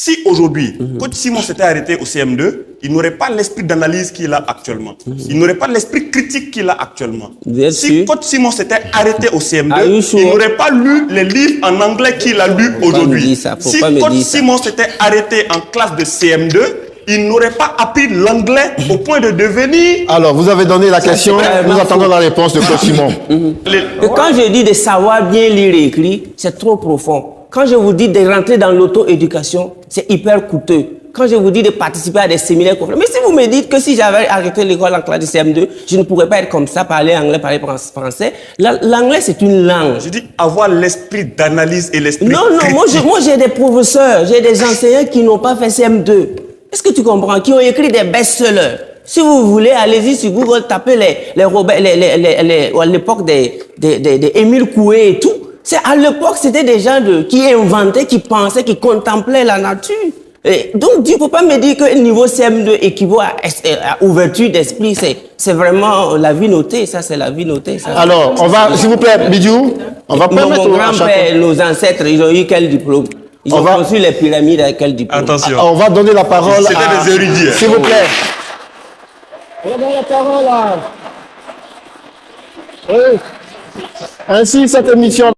Si aujourd'hui, Coach Simon s'était arrêté au CM2, il n'aurait pas l'esprit d'analyse qu'il a actuellement. Il n'aurait pas l'esprit critique qu'il a actuellement. Si Coach Simon s'était arrêté au CM2, il n'aurait pas lu les livres en anglais qu'il a lus aujourd'hui. Si Coach Simon s'était arrêté en classe de CM2, il n'aurait pas appris l'anglais au point de devenir... Alors, vous avez donné la question, nous attendons la réponse de Coach Simon. Quand je dis de savoir bien lire et écrire, c'est trop profond. Quand je vous dis de rentrer dans l'auto-éducation, c'est hyper coûteux. Quand je vous dis de participer à des séminaires, mais si vous me dites que si j'avais arrêté l'école en classe de CM2, je ne pourrais pas être comme ça, parler anglais, parler français. L'anglais, c'est une langue. Je dis avoir l'esprit d'analyse et l'esprit critique. Non, moi j'ai des professeurs, j'ai des enseignants qui n'ont pas fait CM2. Est-ce que tu comprends? Qui ont écrit des best-sellers. Si vous voulez, allez-y sur Google, tapez à l'époque des Émile Coué et tout. À l'époque, c'était des gens qui inventaient, qui pensaient, qui contemplaient la nature. Et donc, tu ne peux pas me dire que le niveau CM2 équivaut à ouverture d'esprit. C'est vraiment la vie notée. Ça, c'est la vie notée. Ça. Alors, on va, s'il vous plaît, Bidiou, on va permettre Mon grand-père, nos ancêtres, ils ont eu quel diplôme? Ils ont construit les pyramides avec quel diplôme? Attention. On va donner la parole à... C'était des érudits. S'il vous plaît. On va donner la parole à... Oui. Ainsi, cette émission...